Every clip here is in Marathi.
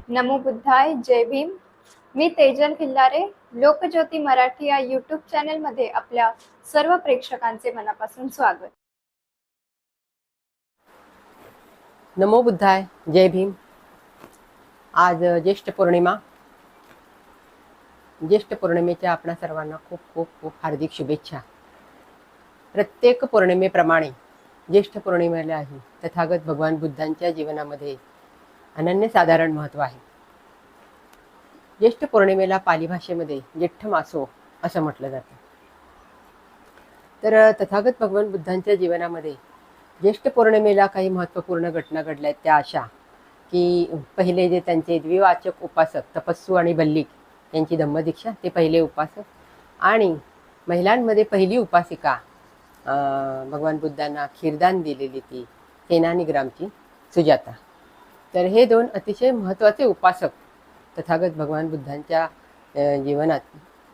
नमो बुद्धाय. जय भीम. मी तेजल खिल्लारे. लोकज्योती मराठी या यूट्यूब चॅनलमध्ये आपल्या सर्व प्रेक्षकांचे मनापासून स्वागत. नमो बुद्धाय. जय भीम. आज ज्येष्ठ पौर्णिमा. ज्येष्ठ पौर्णिमेच्या आपणा सर्वांना खूप खूप खूप हार्दिक शुभेच्छा. प्रत्येक पौर्णिमेप्रमाणे ज्येष्ठ पौर्णिमेलाही तथागत भगवान बुद्धांच्या जीवनामध्ये अनन्यसाधारण महत्त्व आहे. ज्येष्ठ पौर्णिमेला पाली भाषेमध्ये ज्येष्ठ मासो असं म्हटलं जातं. तर तथागत भगवान बुद्धांच्या जीवनामध्ये ज्येष्ठ पौर्णिमेला काही महत्त्वपूर्ण घटना घडल्या आहेत. त्या अशा की पहिले जे त्यांचे द्विवाचक उपासक तपस्सू आणि बल्लिक यांची धम्मदीक्षा, ते पहिले उपासक, आणि महिलांमध्ये पहिली उपासिका भगवान बुद्धांना खीरदान दिलेली ती सेनानीग्रामची सुजाता. तर हे दोन अतिशय महत्त्वाचे उपासक तथागत भगवान बुद्धांच्या जीवनात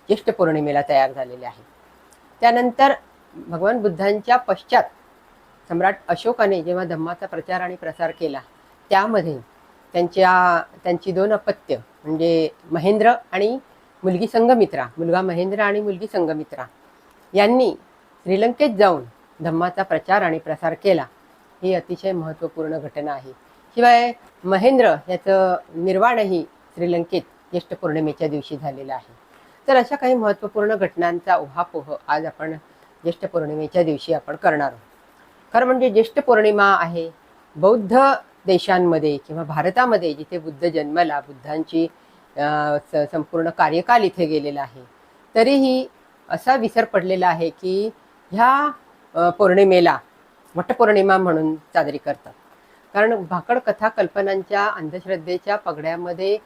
ज्येष्ठ पौर्णिमेला तयार झालेले आहेत. त्यानंतर भगवान बुद्धांच्या पश्चात सम्राट अशोकाने जेव्हा धम्माचा प्रचार आणि प्रसार केला, त्यामध्ये त्यांची दोन अपत्य म्हणजे महेंद्र आणि मुलगी संघमित्रा, मुलगा महेंद्र आणि मुलगी संघमित्रा यांनी श्रीलंकेत जाऊन धम्माचा प्रचार आणि प्रसार केला. ही अतिशय महत्त्वपूर्ण घटना आहे. शिवाय महेंद्र याचं निर्वाणही श्रीलंकेत ज्येष्ठ पौर्णिमेच्या दिवशी झालेला आहे. तर अशा काही महत्त्वपूर्ण घटनांचा उहापोह आज आपण ज्येष्ठ पौर्णिमेच्या दिवशी आपण करणार आहोत. खरं म्हणजे ज्येष्ठ पौर्णिमा आहे बौद्ध देशांमध्ये किंवा भारतामध्ये जिथे बुद्ध जन्मला, बुद्धांची संपूर्ण कार्यकाल इथे गेलेला आहे, तरीही असा विसर पडलेला आहे की ह्या पौर्णिमेला वटपौर्णिमा म्हणून साजरी करतात. कारण भाकड कथा कल्पनांच्या अंधश्रद्धेच्या पगड्यामध्ये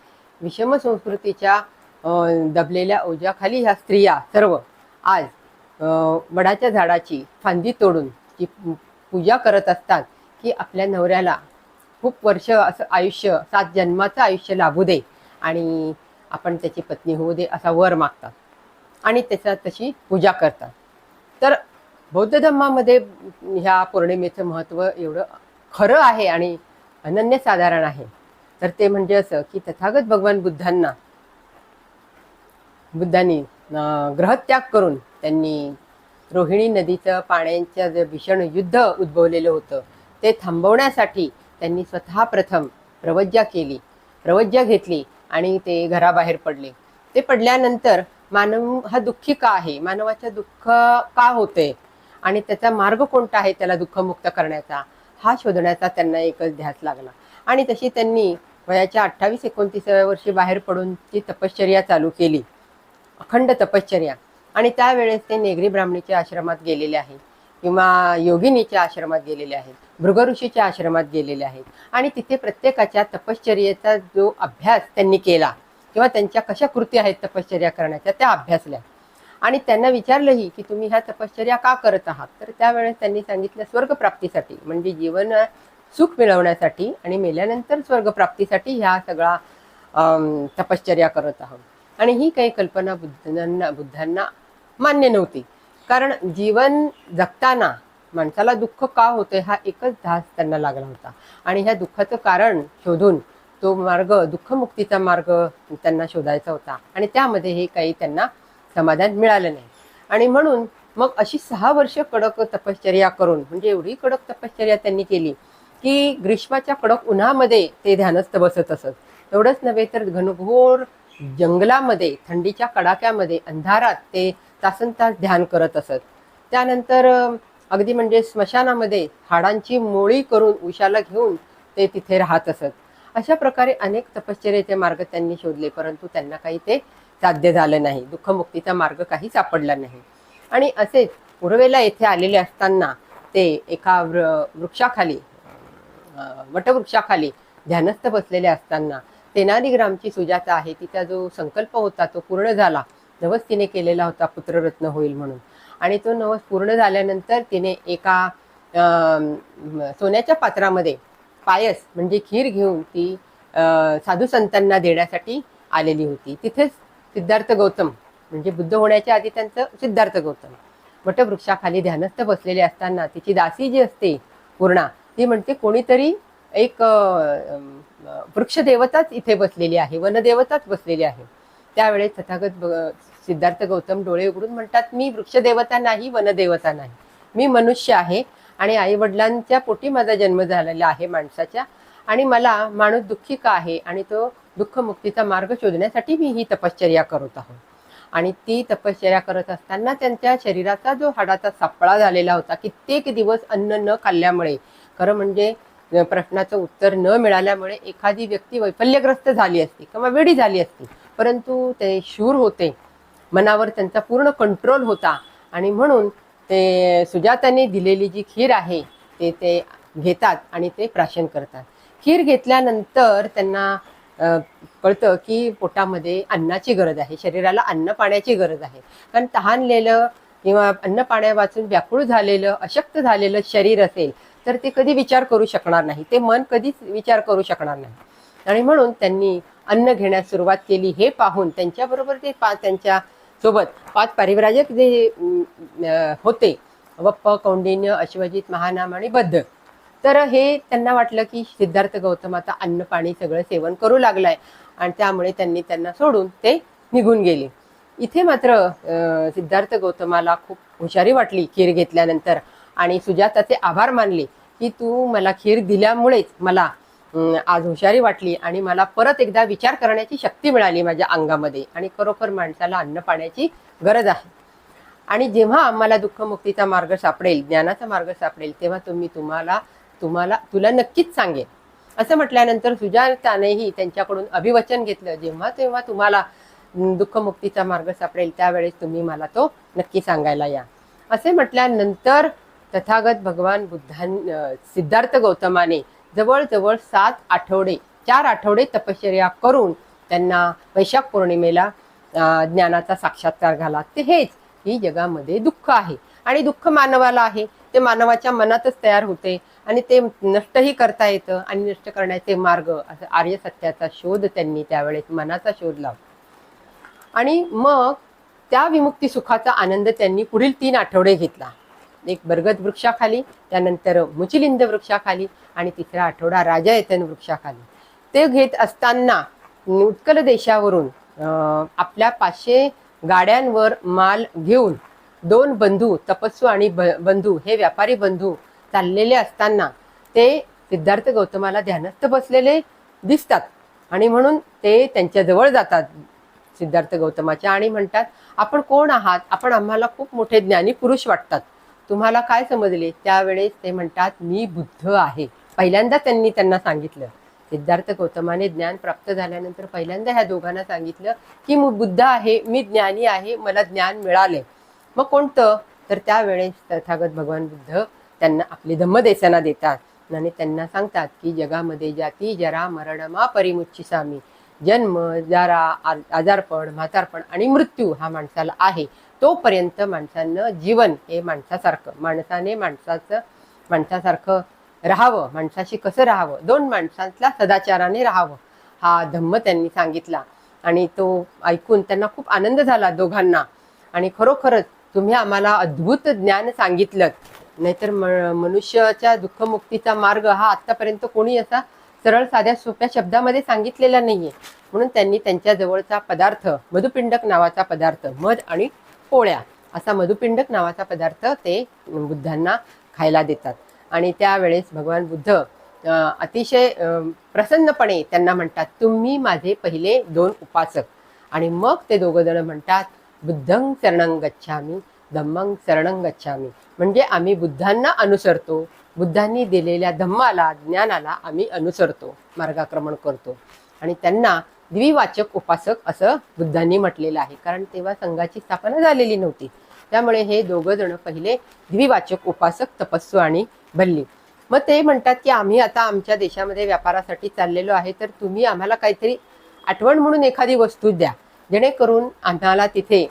विषम संस्कृतीच्या दबलेल्या ओझ्याखाली ह्या स्त्रिया सर्व आज वडाच्या झाडाची फांदी तोडून ती पूजा करत असतात की आपल्या नवऱ्याला खूप वर्ष असं आयुष्य, 7 जन्माचं आयुष्य लाभू दे आणि आपण त्याची पत्नी होऊ दे असा वर मागतात आणि त्याचा तशी पूजा करतात. तर बौद्ध धर्मामध्ये ह्या पौर्णिमेचं महत्त्व एवढं खरं आहे आणि अनन्यसाधारण आहे. तर ते म्हणजे असं की तथागत भगवान बुद्धांनी ग्रहत्याग करून त्यांनी रोहिणी नदीचं पाण्याचं जे भीषण युद्ध उद्भवलेलं होतं ते थांबवण्यासाठी त्यांनी स्वतः प्रथम प्रवज्जा घेतली आणि ते घराबाहेर पडले. ते पडल्यानंतर मानव हा दुःखी का आहे, मानवाचं दुःख का होते आणि त्याचा मार्ग कोणता आहे त्याला दुःखमुक्त करण्याचा, हा शोधण्याचा त्यांना एकच ध्यास लागला. आणि तशी त्यांनी वयाच्या 28-29व्या वर्षी बाहेर पडून ती तपश्चर्या चालू केली, अखंड तपश्चर्या. आणि त्यावेळेस ते नेगरी ब्राह्मणीच्या आश्रमात गेलेले आहेत किंवा योगिनीच्या आश्रमात गेलेले आहेत, भृग ऋषीच्या आश्रमात गेलेले आहेत आणि तिथे प्रत्येकाच्या तपश्चर्येचा जो अभ्यास त्यांनी केला किंवा त्यांच्या कशा कृती आहेत तपश्चर्या करण्याच्या त्या अभ्यासल्या. आणि त्यांना विचारलंही की तुम्ही ह्या तपश्चर्या का करत आहात. तर त्यावेळेस त्यांनी सांगितलं स्वर्गप्राप्तीसाठी, म्हणजे जीवन सुख मिळवण्यासाठी आणि मेल्यानंतर स्वर्गप्राप्तीसाठी ह्या सगळा तपश्चर्या करत आहोत. आणि ही काही कल्पना बुद्धांना मान्य नव्हती. कारण जीवन जगताना माणसाला दुःख का होते हा एकच ध्यास त्यांना लागला होता आणि ह्या दुःखाचं कारण शोधून तो मार्ग, दुःखमुक्तीचा मार्ग त्यांना शोधायचा होता आणि त्यामध्ये हे काही त्यांना समाधान मिळालं नाही. आणि म्हणून मग अशी 6 वर्ष कडक तपश्चर्या करून, म्हणजे एवढी कडक तपश्चर्या त्यांनी केली की ग्रीष्माच्या कडक उन्हामध्ये ते ध्यानस्थ बसत असत. एवढंच नव्हे तर घनघोर जंगलामध्ये थंडीच्या कडाक्यामध्ये अंधारात ते तासनतास ध्यान करत असत. त्यानंतर अगदी म्हणजे स्मशानामध्ये हाडांची मोळी करून उशाला घेऊन ते तिथे राहत असत. अशा प्रकारे अनेक तपश्चर्याचे मार्ग त्यांनी शोधले, परंतु त्यांना काही ते साध्य झालं नाही, दुःखमुक्तीचा मार्ग काही सापडला नाही. आणि असेच उर्वेला येथे आलेले असताना ते एका वृक्षाखाली, वटवृक्षाखाली ध्यानस्थ बसलेले असताना सेनानीग्रामची सुजाता आहे, तिचा जो संकल्प होता तो पूर्ण झाला. नवस तिने केलेला होता पुत्ररत्न होईल म्हणून, आणि तो नवस पूर्ण झाल्यानंतर तिने एका सोन्याच्या पात्रामध्ये पायस म्हणजे खीर घेऊन ती साधू संतांना देण्यासाठी आलेली होती. तिथेच सिद्धार्थ गौतम, म्हणजे बुद्ध होण्याच्या आधी त्यांचं सिद्धार्थ गौतम वटवृक्षाखाली ध्यानस्थ बसलेले असताना तिची दासी जी असते पूर्णा, ती म्हणते कोणीतरी एक वृक्षदेवताच इथे बसलेली आहे, वनदेवताच बसलेली आहे. त्यावेळेस सिद्धार्थ गौतम डोळे उघडून म्हणतात, मी वृक्षदेवता नाही, वनदेवता नाही, मी मनुष्य आहे आणि आई वडिलांच्या पोटी माझा जन्म झालेला आहे माणसाच्या, आणि मला माणूस दुःखी का आहे आणि तो दुःखमुक्तीचा मार्ग शोधण्यासाठी मी ही तपश्चर्या करत आहोत. आणि ती तपश्चर्या करत असताना त्यांच्या शरीराचा जो हाडाचा सापळा झालेला होता, कित्येक दिवस अन्न न खाल्ल्यामुळे, खरं म्हणजे प्रश्नाचं उत्तर न मिळाल्यामुळे एखादी व्यक्ती वैफल्यग्रस्त झाली असती किंवा वेडी झाली असती, परंतु ते शूर होते, मनावर त्यांचा पूर्ण कंट्रोल होता, आणि म्हणून ते सुजाताने दिलेली जी खीर आहे ते घेतात आणि ते प्राशन करतात. खीर घेतल्यानंतर त्यांना कळतं की पोटामध्ये अन्नाची गरज आहे, शरीराला अन्न पाण्याची गरज आहे. कारण तहानलेलं किंवा अन्न पाण्या वाचून व्याकुळ झालेलं, अशक्त झालेलं शरीर असेल तर ते कधी विचार करू शकणार नाही, ते मन कधीच विचार करू शकणार नाही. आणि म्हणून त्यांनी अन्न घेण्यास सुरुवात केली. हे पाहून त्यांच्याबरोबर ते त्यांच्या सोबत 5 पारिव्राजक जे होते, वप्प, कौंडिन्य, अश्वजित, महानाम आणि बद्ध, तर हे त्यांना वाटलं की सिद्धार्थ गौतम आता अन्न पाणी सगळं सेवन करू लागलाय, आणि त्यामुळे त्यांनी त्यांना सोडून ते निघून गेले. इथे मात्र सिद्धार्थ गौतमाला खूप हुशारी वाटली खीर घेतल्यानंतर, आणि सुजाताचे आभार मानले की तू मला खीर दिल्यामुळेच मला आज हुशारी वाटली आणि मला परत एकदा विचार करण्याची शक्ती मिळाली माझ्या अंगामध्ये, आणि खरोखर माणसाला अन्न पाण्याची गरज आहे. आणि जेव्हा आम्हाला दुःखमुक्तीचा मार्ग सापडेल, ज्ञानाचा मार्ग सापडेल, तेव्हा तुला नक्कीच सांगेन. असं म्हटल्यानंतर सुजातानेही त्यांच्याकडून अभिवचन घेतलं, जेव्हा तेव्हा तुम्हाला दुःखमुक्तीचा मार्ग सापडेल त्यावेळेस तुम्ही मला तो नक्की सांगायला या. असे म्हटल्यानंतर तथागत भगवान सिद्धार्थ गौतमाने जवळजवळ 4 आठवडे तपश्चर्या करून त्यांना वैशाख पौर्णिमेला ज्ञानाचा साक्षात्कार झाला. ते हेच की जगामध्ये दुःख आहे आणि दुःख मानवाला आहे, ते मानवाच्या मनातच तयार होते आणि ते नष्टही करता येतं, आणि नष्ट करण्याचे मार्ग असं आर्य सत्याचा शोध त्यांनी त्यावेळेस मनाचा शोध लावला. आणि मग त्या विमुक्ती सुखाचा आनंद त्यांनी पुढील 3 आठवडे घेतला. एक बरगद वृक्षाखाली, त्यानंतर मुचिलिंद वृक्षाखाली, आणि 3रा आठवडा राजायतन वृक्षाखाली. ते घेत असताना उत्कल देशावरून आपल्या 500 गाड्यांवर माल घेऊन 2 बंधू, तपस्वी आणि बंधू, हे व्यापारी बंधू चाललेले असताना ते सिद्धार्थ गौतमाला ध्यानस्थ बसलेले दिसतात, आणि म्हणून ते त्यांच्या जवळ जातात सिद्धार्थ गौतमाच्या आणि म्हणतात, आपण कोण आहात? आपण आम्हाला खूप मोठे ज्ञानी पुरुष वाटतात, तुम्हाला काय समजले? त्यावेळेस ते म्हणतात, मी बुद्ध आहे. पहिल्यांदा त्यांनी त्यांना सांगितलं, सिद्धार्थ गौतमाने ज्ञान प्राप्त झाल्यानंतर पहिल्यांदा ह्या दोघांना सांगितलं की मी बुद्ध आहे, मी ज्ञानी आहे, मला ज्ञान मिळाले. मग कोणतं? तर त्यावेळेस तथागत भगवान बुद्ध त्यांना आपली धम्मदेशना देतात आणि त्यांना सांगतात की जगामध्ये जाती जरा मरणमा परिमुच्चिसामी, जन्म, जरा, आजारपण, म्हातारपण आणि मृत्यू हा माणसाला आहे. तोपर्यंत माणसानं जीवन हे माणसाने माणसासारखं राहावं, माणसाशी कसं राहावं, 2 माणसांतल्या सदाचाराने राहावं, हा धम्म त्यांनी सांगितला. आणि तो ऐकून त्यांना खूप आनंद झाला दोघांना, आणि खरोखरच तुम्ही आम्हाला अद्भुत ज्ञान सांगितलं, नाहीतर मनुष्याच्या दुःखमुक्तीचा मार्ग हा आतापर्यंत कोणी असा सरळ साध्या सोप्या शब्दामध्ये सांगितलेला नाहीये. म्हणून त्यांनी त्यांच्या जवळचा पदार्थ, मधुपिंडक नावाचा पदार्थ, मध आणि पोळ्या असा मधुपिंडक नावाचा पदार्थ ते बुद्धांना खायला देतात. आणि त्यावेळेस भगवान बुद्ध अतिशय प्रसन्नपणे त्यांना म्हणतात, तुम्ही माझे पहिले 2 उपासक. आणि मग ते दोघं जण म्हणतात, बुद्धं शरणं गच्छामि, धम्मं शरणं गच्छामि, म्हणजे आम्ही बुद्धांना अनुसरतो, बुद्धांनी दिलेल्या धम्माला, ज्ञानाला आम्ही अनुसरतो, मार्गाक्रमण करतो. आणि त्यांना द्विवाचक उपासक असं बुद्धांनी म्हटलेलं आहे, कारण तेव्हा संघाची स्थापना झालेली नव्हती. त्यामुळे हे दोघं जण पहिले द्विवाचक उपासक, तपस्वी आणि भल्ली. मग ते म्हणतात की आम्ही आता आमच्या देशामध्ये व्यापारासाठी चाललेलो आहे, तर तुम्ही आम्हाला काहीतरी आठवण म्हणून एखादी वस्तू द्या, जेणेकरून आम्हाला तिथे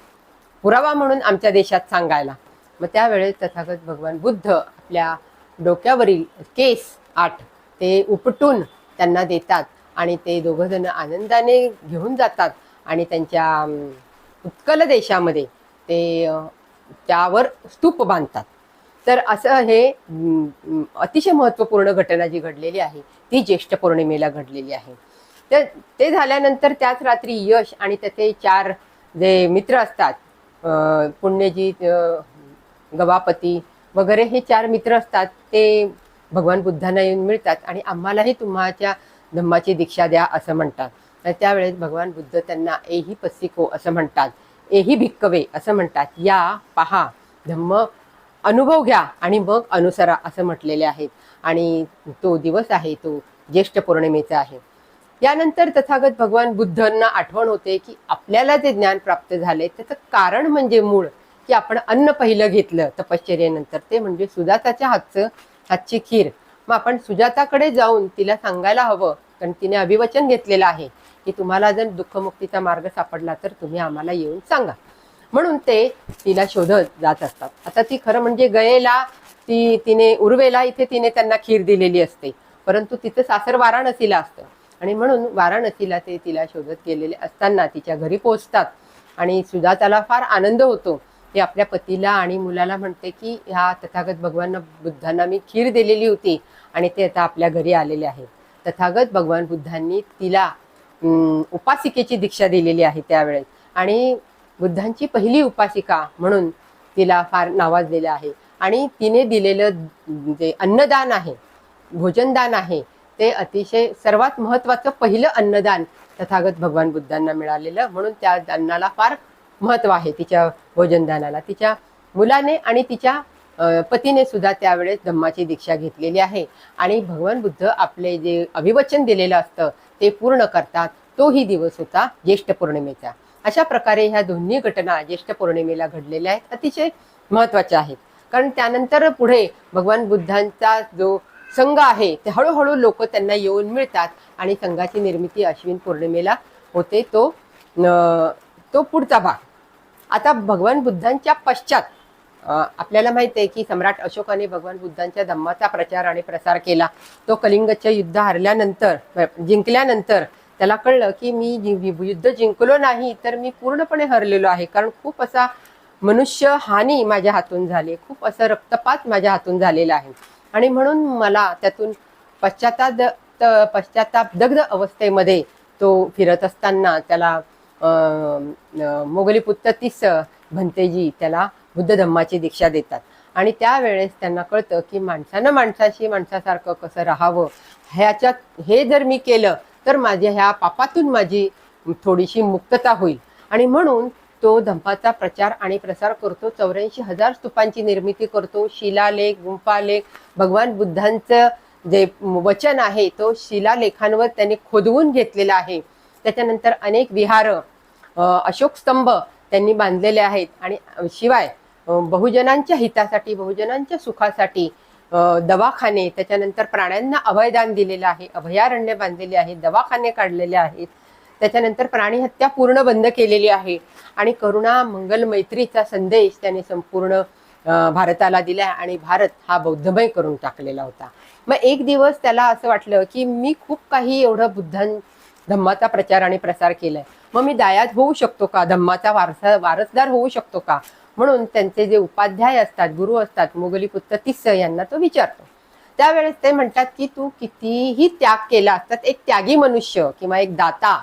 पुरावा म्हणून आमच्या देशात सांगायला. मग त्यावेळेस तथागत भगवान बुद्ध आपल्या डोक्यावरील केस 8 ते उपटून त्यांना देतात, आणि ते दोघं जण आनंदाने घेऊन जातात आणि त्यांच्या उत्कल देशामध्ये ते त्यावर स्तूप बांधतात. तर असं हे अतिशय महत्त्वपूर्ण घटना जी घडलेली आहे ती ज्येष्ठ पौर्णिमेला घडलेली आहे. तर ते झाल्यानंतर त्याच रात्री यश आणि त्याचे 4 जे मित्र असतात, पुण्यजीत, गवापती वगैरे हे 4 मित्र असतात, ते भगवान बुद्धांना येऊन मिळतात आणि आम्हालाही तुम्हाच्या धम्माची दीक्षा द्या असं म्हणतात. तर त्यावेळेस भगवान बुद्ध त्यांना एही पस्सिको असं म्हणतात, एही भिक्कवे असं म्हणतात, या पहा धम्म अनुभव घ्या आणि मग अनुसरा असं म्हटलेले आहेत. आणि तो दिवस आहे तो ज्येष्ठ पौर्णिमेचा आहे. यानंतर तथागत भगवान बुद्धांना आठवण होते की आपल्याला जे ज्ञान प्राप्त झाले त्याचं कारण म्हणजे मूळ की आपण अन्न पहिलं घेतलं तपश्चर्येनंतर, ते म्हणजे सुजाताच्या हातची खीर. मग आपण सुजाताकडे जाऊन तिला सांगायला हवं, कारण तिने अभिवचन घेतलेलं आहे की तुम्हाला जर दुःखमुक्तीचा मार्ग सापडला तर तुम्ही आम्हाला येऊन सांगा. म्हणून ते तिला शोधत जात असतात. आता ती खरं म्हणजे गयेला तिने उर्वेला इथे तिने त्यांना खीर दिलेली असते, परंतु तिचं सासर वाराणसीला असतं आणि म्हणून वाराणसीला ते तिला शोधत गेलेले असताना तिच्या घरी पोहोचतात आणि सुजाताला फार आनंद होतो. ती आपल्या पतीला आणि मुलाला म्हणते की ह्या तथागत भगवान बुद्धांना मी खीर दिलेली होती आणि ते आता आपल्या घरी आलेले आहेत. तथागत भगवान बुद्धांनी तिला उपासिकेची दीक्षा दिलेली आहे त्यावेळेस, आणि बुद्धांची पहिली उपासिका म्हणून तिला फार नावाजलेलं आहे. आणि तिने दिलेलं जे अन्नदान आहे, भोजनदान आहे, ते अतिशय सर्वात महत्त्वाचं पहिलं अन्नदान तथागत भगवान बुद्धांना मिळालेलं, म्हणून त्या अन्नाला फार महत्त्व आहे, तिच्या भोजनदानाला. तिच्या मुलाने आणि तिच्या पतीने सुद्धा त्यावेळेस धम्माची दीक्षा घेतलेली आहे आणि भगवान बुद्ध आपले जे अभिवचन दिलेलं असतं ते पूर्ण करतात. तोही दिवस होता ज्येष्ठ पौर्णिमेचा. अशा प्रकारे ह्या दोन्ही घटना ज्येष्ठ पौर्णिमेला घडलेल्या आहेत, अतिशय महत्त्वाच्या आहेत. कारण त्यानंतर पुढे भगवान बुद्धांचा जो संघ आहे ते हळूहळू लोक त्यांना येऊन मिळतात आणि संघाची निर्मिती अश्विन पौर्णिमेला होते. तो पुढचा भाग. आता भगवान बुद्धांच्या पश्चात आपल्याला माहिती आहे की सम्राट अशोकाने भगवान बुद्धांच्या धम्माचा प्रचार आणि प्रसार केला. तो कलिंगचे युद्ध जिंकल्यानंतर त्याला कळलं की मी युद्ध जिंकलो नाही तर मी पूर्णपणे हरलेलो आहे, कारण खूप असा मनुष्य हानी माझ्या हातून झाले, खूप असं रक्तपात माझ्या हातून झालेला आहे आणि म्हणून मला त्यातून पश्चाताप अवस्थेमध्ये तो फिरत असताना त्याला मोगलीपुत्र तिस्स भंतेजी त्याला बुद्ध धम्माची दीक्षा देतात. आणि त्यावेळेस त्यांना कळतं की माणसानं माणसासारखं कसं राहावं, हे जर मी केलं तर माझ्या ह्या पापातून माझी थोडीशी मुक्तता होईल. आणि म्हणून तो धम्माचा प्रचार आणि प्रसार करतो. 84,000 स्तूपांची निर्मिती करतो. शिलालेख, गुंफालेख, भगवान बुद्धांचं जे वचन आहे तो शिलालेखांवर त्यांनी खोदवून घेतलेला आहे. त्याच्यानंतर अनेक विहार, अशोक स्तंभ त्यांनी बांधलेले आहेत आणि शिवाय बहुजनांच्या हितासाठी, बहुजनांच्या सुखासाठी दवाखाने, त्याच्यानंतर प्राण्यांना अभयदान दिलेलं आहे, अभयारण्य बांधलेले आहेत, दवाखाने काढलेले आहेत. त्याच्यानंतर प्राणी हत्या पूर्ण बंद केलेली आहे आणि करुणा, मंगल, मैत्रीचा संदेश त्याने संपूर्ण भारताला दिला आणि भारत हा बौद्धमय करून टाकलेला होता. मग एक दिवस त्याला असं वाटलं की मी खूप काही एवढं धम्माचा प्रचार आणि प्रसार केलाय, मग मी दायाद होऊ शकतो का, धम्माचा वारसदार होऊ शकतो का. म्हणून त्यांचे जे उपाध्याय असतात, गुरु असतात, मोगलीपुत्र तिस्स यांना तो विचारतो. त्यावेळेस ते म्हणतात की तू कितीही त्याग केला असतात, एक त्यागी मनुष्य किंवा एक दाता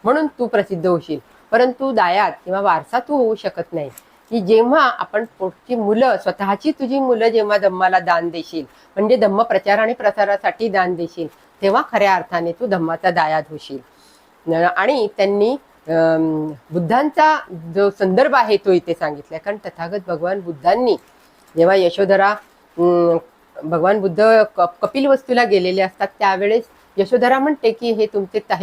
म्हणून तू प्रसिद्ध होशील, परंतु दायाद किंवा वारसा तू होऊ शकत नाही. की जेव्हा आपण पोटची मुलं, स्वतःची तुझी मुलं जेव्हा धम्माला दान देशील, म्हणजे धम्म प्रचार आणि प्रसारासाठी दान देशील, तेव्हा खऱ्या अर्थाने तू धम्माचा दायाद होशील. आणि त्यांनी बुद्धांचा जो संदर्भ आहे तो इथे सांगितलाय. कारण तथागत भगवान बुद्धांनी जेव्हा यशोधरा, भगवान बुद्ध कपिलवस्तूला गेलेले असतात त्यावेळेस यशोधरा म्हणते की हे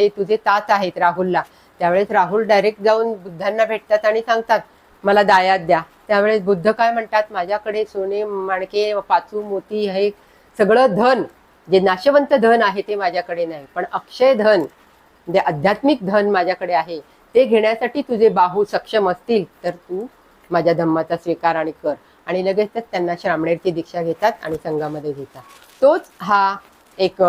तुझे तात आहेत राहुलला. त्यावेळेस राहुल डायरेक्ट जाऊन बुद्धांना भेटतात आणि सांगतात मला दायाद द्या. त्यावेळेस बुद्ध काय म्हणतात, माझ्याकडे सोने, माणके, पाचू, मोती हे सगळं धन, जे नाशवंत धन आहे ते माझ्याकडे नाही, पण अक्षय धन, जे आध्यात्मिक धन माझ्याकडे आहे, ते घेण्यासाठी तुझे बाहू सक्षम असतील तर तू माझ्या धम्माचा स्वीकार आणि कर. आणि लगेचच त्यांना श्रामणेरची दीक्षा घेतात आणि संघामध्ये घेतात. तोच हा एक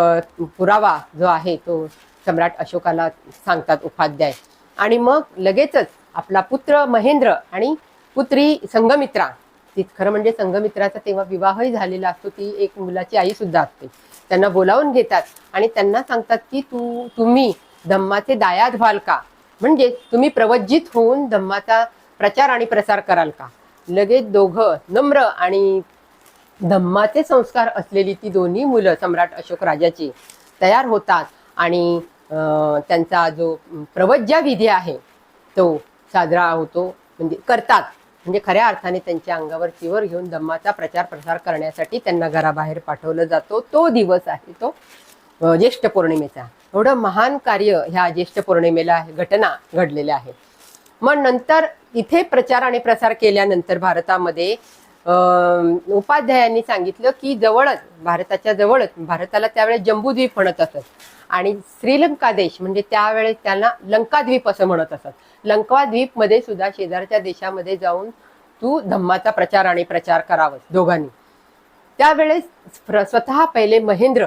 पुरावा जो आहे तो सम्राट अशोकाला सांगतात उपाध्याय. आणि मग लगेचच आपला पुत्र महेंद्र आणि पुत्री संघमित्रा ती खरं म्हणजे संघमित्राचा तेव्हा विवाहही झालेला असतो, ती एक मुलाची आई सुद्धा असते. त्यांना बोलावून घेतात आणि त्यांना सांगतात की तुम्ही धम्माचे दायाद व्हाल का, म्हणजे तुम्ही प्रवज्जित होऊन धम्माचा प्रचार आणि प्रसार कराल का. लगेच दोघं नम्र आणि धम्माचे संस्कार असलेली ती दोन्ही मुलं सम्राट अशोक राजाची तयार होतात आणि त्यांचा जो प्रवज्जा विधी आहे तो साजरा होतो, म्हणजे करतात. म्हणजे खऱ्या अर्थाने त्यांच्या अंगावर चिवर घेऊन धम्माचा प्रचार प्रसार करण्यासाठी त्यांना घराबाहेर पाठवलं जातो. तो दिवस आहे तो ज्येष्ठ पौर्णिमेचा. एवढं महान कार्य ह्या ज्येष्ठ पौर्णिमेला घटना घडलेल्या आहे. मग नंतर इथे प्रचार आणि प्रसार केल्यानंतर भारतामध्ये उपाध्यायांनी सांगितलं की जवळच, भारताच्या जवळच, भारताला त्यावेळेस जम्बूद्वीप म्हणत असत आणि श्रीलंका देश म्हणजे त्यावेळेस त्यांना लंकाद्वीप असं म्हणत असत. लंकाद्वीप मध्ये सुद्धा शेजारच्या देशामध्ये जाऊन तू धम्माचा प्रचार आणि प्रचार करावं दोघांनी. त्यावेळेस स्वतः पहिले महेंद्र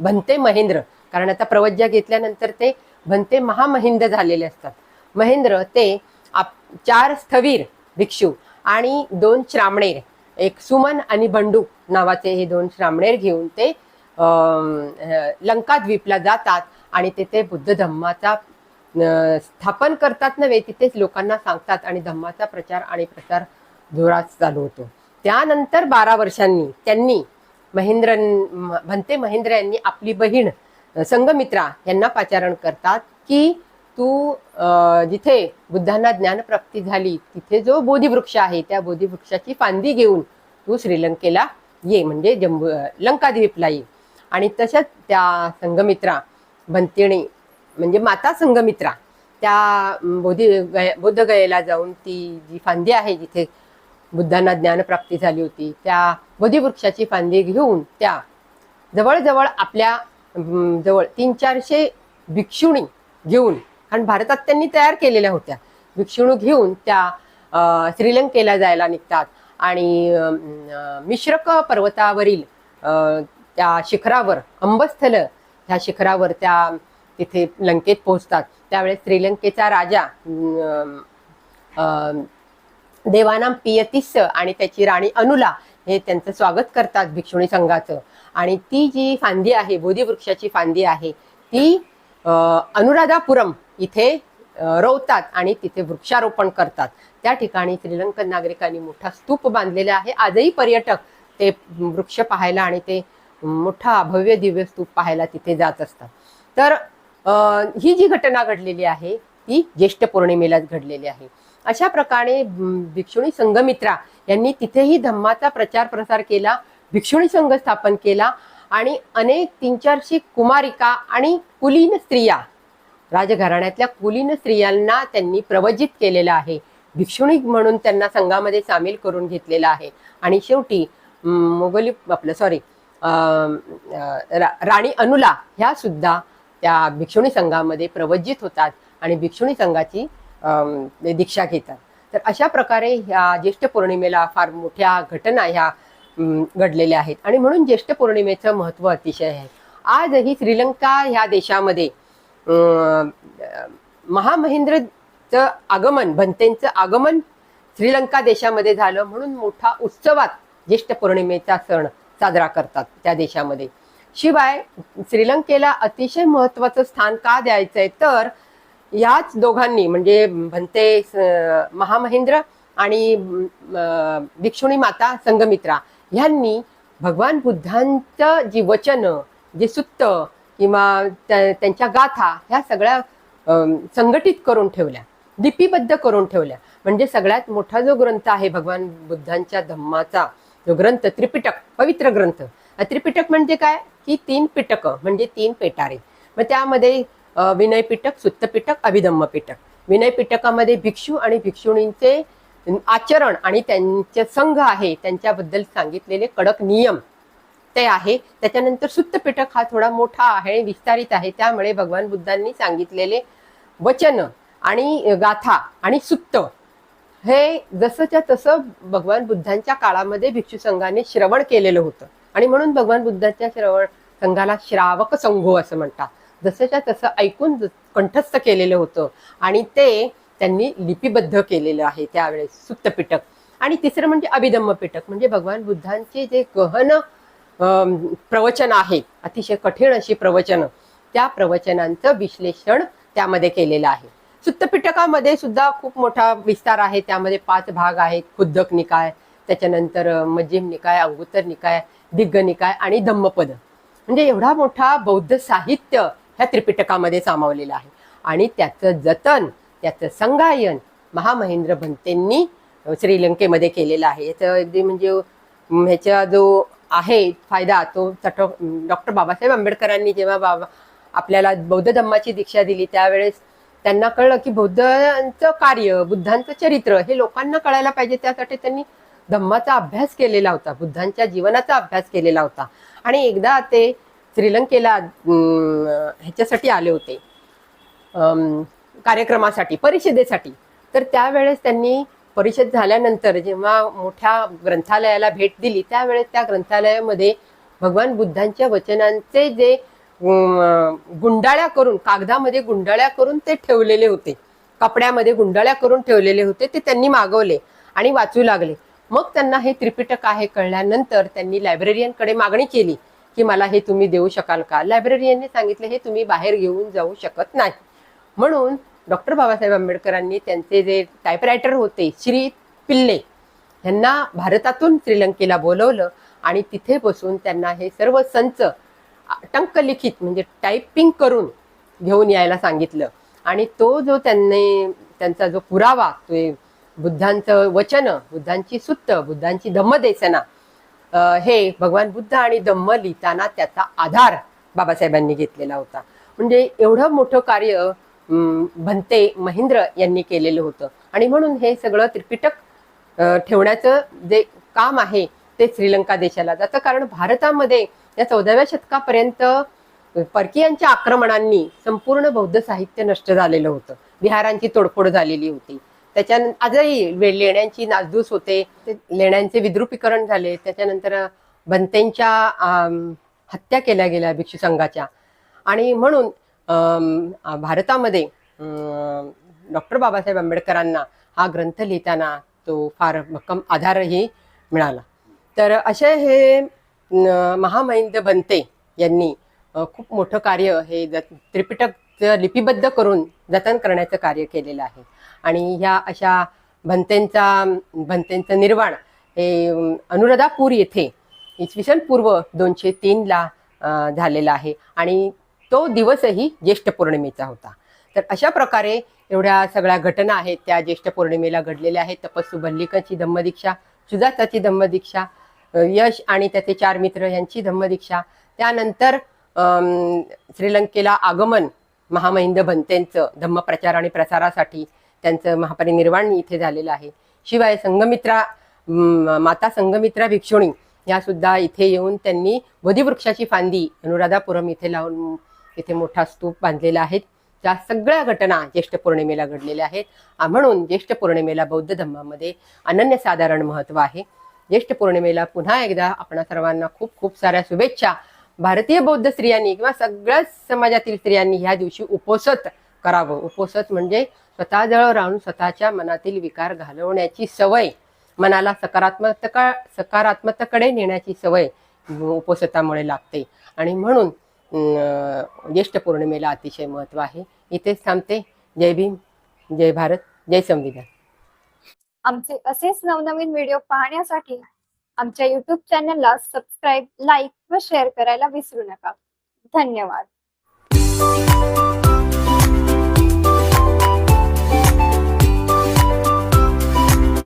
भंते महेंद्र, कारण आता प्रवज्जा घेतल्यानंतर ते भंते महामहिंद झालेले असतात. महेंद्र ते 4 स्थवीर भिक्षू आणि 2 श्रामणेर, एक सुमन आणि बंडू नावाचे हे 2 श्रामणेर घेऊन ते लंकाद्वीपला जातात आणि तिथे बुद्ध धम्माचा स्थापन करतात नव्हे, तिथेच लोकांना सांगतात आणि धम्माचा प्रचार आणि प्रसार जोरात चालू होतो. त्यानंतर 12 वर्षांनी त्यांनी भंते महेंद्र यांनी आपली बहीण संघमित्रा यांना पाचारण करतात की तू जिथे बुद्धांना ज्ञानप्राप्ती झाली तिथे जो बोधिवृक्ष आहे त्या बोधिवृक्षाची फांदी घेऊन तू श्रीलंकेला ये, म्हणजे लंकाद्वीपला ये. आणि तशाच त्या संघमित्रा भंतेणी म्हणजे माता संघमित्रा त्या बोधगयेला जाऊन ती जी फांदी आहे जिथे बुद्धांना ज्ञानप्राप्ती झाली होती त्या बोधिवृक्षाची फांदी घेऊन त्या जवळजवळ आपल्या जवळ 300-400 भिक्षुणी घेऊन, कारण भारतात त्यांनी तयार केलेल्या होत्या, भिक्षुणी घेऊन त्या श्रीलंकेला जायला निघतात आणि मिश्रक पर्वतावरील त्या शिखरावर अंबस्थल ह्या शिखरावर त्या तिथे लंकेत पोहोचतात. त्यावेळेस श्रीलंकेचा राजा देवानाम पियतिस्स आणि त्याची राणी अनुला हे त्यांचं स्वागत करतात भिक्षुणी संघाचं. आणि ती जी फांदी आहे बोधिवृक्षाची फांदी आहे ती अनुराधापुरम इथे रोवतात आणि तिथे वृक्षारोपण करतात. त्या ठिकाणी श्रीलंकन नागरिकांनी मोठा स्तूप बांधलेला आहे. आजही पर्यटक ते वृक्ष पाहायला आणि ते मोठा भव्य दिव्य स्तूप पाहायला तिथे जात असतात. तर ही जी घटना घडलेली आहे ती ज्येष्ठ पौर्णिमेलाच घडलेली आहे. अशा प्रकारे भिक्षुणी संघमित्रा यांनी तिथेही धम्माचा प्रचार प्रसार केला, भिक्षुणी संघ स्थापन केला आणि अनेक 300-400 कुमारिका आणि कुलीन स्त्रिया, राजघराण्यातल्या कुलीन स्त्रियांना त्यांनी प्रवजित केलेलं आहे, भिक्षुणी म्हणून त्यांना संघामध्ये सामील करून घेतलेला आहे. आणि शेवटी राणी अनुला ह्या सुद्धा त्या भिक्षुणी संघामध्ये प्रवजित होतात आणि भिक्षुणी संघाची दीक्षा घेतात. तर अशा प्रकारे ह्या ज्येष्ठ पौर्णिमेला फार मोठ्या घटना ह्या घडलेल्या आहेत आणि म्हणून ज्येष्ठ पौर्णिमेचं महत्त्व अतिशय आहे. आजही श्रीलंका ह्या देशामध्ये महामहिंद्रचं आगमन, भंतेंचं आगमन श्रीलंका देशामध्ये झालं म्हणून मोठा उत्सवात ज्येष्ठ पौर्णिमेचा सण साजरा करतात त्या देशामध्ये. शिवाय श्रीलंकेला अतिशय महत्त्वाचं स्थान का द्यायचंय तर याच दोघांनी म्हणजे भंते महामहिंद्र आणि भिक्षुणी माता संघमित्रा ह्यांनी भगवान बुद्धांचं जी वचन, जे सुत्त किंवा त्यांच्या गाथा ह्या सगळ्या संघटित करून ठेवल्या, लिपिबद्ध करून ठेवल्या. म्हणजे सगळ्यात मोठा जो ग्रंथ आहे भगवान बुद्धांच्या धम्माचा जो ग्रंथ, त्रिपिटक, पवित्र ग्रंथ. त्रिपिटक म्हणजे काय की 3 पिटक म्हणजे 3 पेटारे. मग त्यामध्ये विनय पिटक, सुत्त पिटक, अभिधम्म पिटक. विनय पिटकामध्ये भिक्षू आणि भिक्षुणींचे आचरण आणि त्यांचे संघ आहे त्यांच्याबद्दल सांगितलेले कडक नियम ते आहे. त्याच्यानंतर सुत्त पिटक हा थोडा मोठा आहे, विस्तारित आहे, त्यामुळे भगवान बुद्धांनी सांगितलेले वचन आणि गाथा आणि सुत्त हे जसंच्या तसं भगवान बुद्धांच्या काळामध्ये भिक्षू संघाने श्रवण केलेलं होतं आणि म्हणून भगवान बुद्धांच्या श्रवण संघाला श्रावक संघो असं म्हणतात. जसंच्या तसं ऐकून कंठस्थ केलेलं होतं आणि ते त्यांनी लिपिबद्ध केलेलं आहे त्यावेळेस सुत्त पिटक. आणि तिसरं म्हणजे अभिधम्म पिटक, म्हणजे भगवान बुद्धांचे जे गहन प्रवचन आहे, अतिशय कठीण अशी प्रवचनं, त्या प्रवचनांचं विश्लेषण त्यामध्ये केलेलं आहे. सुत्त पिटकामध्ये सुद्धा खूप मोठा विस्तार आहे. त्यामध्ये 5 भाग आहेत. खुद्दक निकाय, त्याच्यानंतर मध्यम निकाय, अंगुत्तर निकाय, दिग्ग निकाय आणि धम्मपद. म्हणजे एवढा मोठा बौद्ध साहित्य ह्या त्रिपिटकामध्ये सामावलेलं आहे. आणि त्याचं जतन, त्याचं संगायन महामहिंद्र भंतेंनी श्रीलंकेमध्ये केलेलं आहे. याचं अगदी म्हणजे ह्याचा जो आहे फायदा तो डॉक्टर बाबासाहेब आंबेडकरांनी जेव्हा आपल्याला बौद्ध धम्माची दीक्षा दिली त्यावेळेस त्यांना कळलं की बौद्धांचं कार्य, बुद्धांचं चरित्र हे लोकांना कळायला पाहिजे. त्यासाठी त्यांनी धम्माचा अभ्यास केलेला होता, बुद्धांच्या जीवनाचा अभ्यास केलेला होता. आणि एकदा ते श्रीलंकेला ह्याच्यासाठी आले होते, कार्यक्रमासाठी, परिषदेसाठी. तर त्यावेळेस त्यांनी परिषद झाल्यानंतर जेव्हा मोठ्या ग्रंथालयाला भेट दिली त्यावेळेस त्या ग्रंथालयामध्ये भगवान बुद्धांच्या वचनांचे जे गुंडाळ्या करून, कागदामध्ये गुंडाळ्या करून ते ठेवलेले होते, कपड्यामध्ये गुंडाळ्या करून ठेवलेले होते, ते त्यांनी मागवले आणि वाचू लागले. मग त्यांना हे त्रिपिटक आहे कळल्यानंतर त्यांनी लायब्ररियनकडे मागणी केली की मला हे तुम्ही देऊ शकाल का. लायब्ररियनने सांगितलं हे तुम्ही बाहेर घेऊन जाऊ शकत नाही. म्हणून डॉक्टर बाबासाहेब आंबेडकरांनी त्यांचे जे टायपरायटर होते श्री पिल्ले यांना भारतातून श्रीलंकेला बोलवलं आणि तिथे बसून त्यांना हे सर्व संच टंकलिखित म्हणजे टायपिंग करून घेऊन यायला सांगितलं. आणि तो जो त्यांचा जो पुरावा, तो बुद्धांचं वचन, बुद्धांची सुत्त, बुद्धांची धम्मदेसना, हे भगवान बुद्ध आणि धम्म लिहिताना त्याचा आधार बाबासाहेबांनी घेतलेला होता. म्हणजे एवढं मोठं कार्य भंते महेंद्र यांनी केलेलं होतं. आणि म्हणून हे सगळं त्रिपिटक ठेवण्याचं जे काम आहे ते श्रीलंका देशाला जातं. कारण भारतामध्ये या 14व्या शतकापर्यंत परकीयांच्या आक्रमणांनी संपूर्ण बौद्ध साहित्य नष्ट झालेलं होतं. विहारांची तोडफोड झालेली होती. आजही लेण्यांची नासधूस होते, लेण्यांचे विद्रुपीकरण झाले. त्याच्यानंतर भंतेंच्या हत्या केल्या गेल्या भिक्षू संघाच्या. आणि म्हणून भारतामध्ये डॉक्टर बाबासाहेब आंबेडकरांना हा ग्रंथ लिहिताना तो फार भक्कम आधारही मिळाला. तर असे हे महामहिंद्र भंते यांनी खूप मोठं कार्य हे त्रिपिटक लिपिबद्ध करून जतन करण्याचं कार्य केलेलं आहे. आणि ह्या अशा भंतेंचं निर्वाण हे अनुराधापूर येथे इसवी पूर्व 203 झालेला आहे. आणि तो दिवसही ज्येष्ठ पौर्णिमेचा होता. तर अशा प्रकारे एवढ्या सगळ्या घटना आहेत त्या ज्येष्ठ पौर्णिमेला घडलेल्या आहेत. तपस्सू भल्लिकाची धम्मदीक्षा, सुजाताची धम्मदीक्षा, यश आणि त्याचे 4 मित्र यांची धम्मदीक्षा, त्यानंतर श्रीलंकेला आगमन महामहिंद्र भंतेंचं धम्मप्रचार आणि प्रसारासाठी त्यांचं महापरिनिर्वाण इथे झालेलं आहे. शिवाय माता संघमित्रा भिक्षुणी या सुद्धा इथे येऊन त्यांनी बोधिवृक्षाची फांदी अनुराधापुरम इथे लावून इथे मोठा स्तूप बांधलेला आहे. त्या सगळ्या घटना ज्येष्ठ पौर्णिमेला घडलेल्या आहेत. म्हणून ज्येष्ठ पौर्णिमेला बौद्ध धम्मामध्ये अनन्यसाधारण महत्त्व आहे. ज्येष्ठ पौर्णिमेला पुन्हा एकदा आपणा सर्वांना खूप खूप साऱ्या शुभेच्छा. भारतीय बौद्ध स्त्रियांनी किंवा सगळ्याच समाजातील स्त्रियांनी ह्या दिवशी उपोषित करावं. उपोषित म्हणजे स्वतःजवळ राहून स्वतःच्या मनातील विकार घालवण्याची सवय, मनाला सकारात्मकतेकडे नेण्याची सवय उपोषितामुळे लागते. आणि म्हणून ज्येष्ठ पौर्णिमेला अतिशय महत्त्व आहे. इथेच थांबते. जय भीम, जय भारत, जय संविधान. आमचे असेच नवनवीन व्हिडिओ पाहण्यासाठी आमच्या YouTube चॅनलला सबस्क्राईब, लाईक व शेअर करायला विसरू नका. धन्यवाद.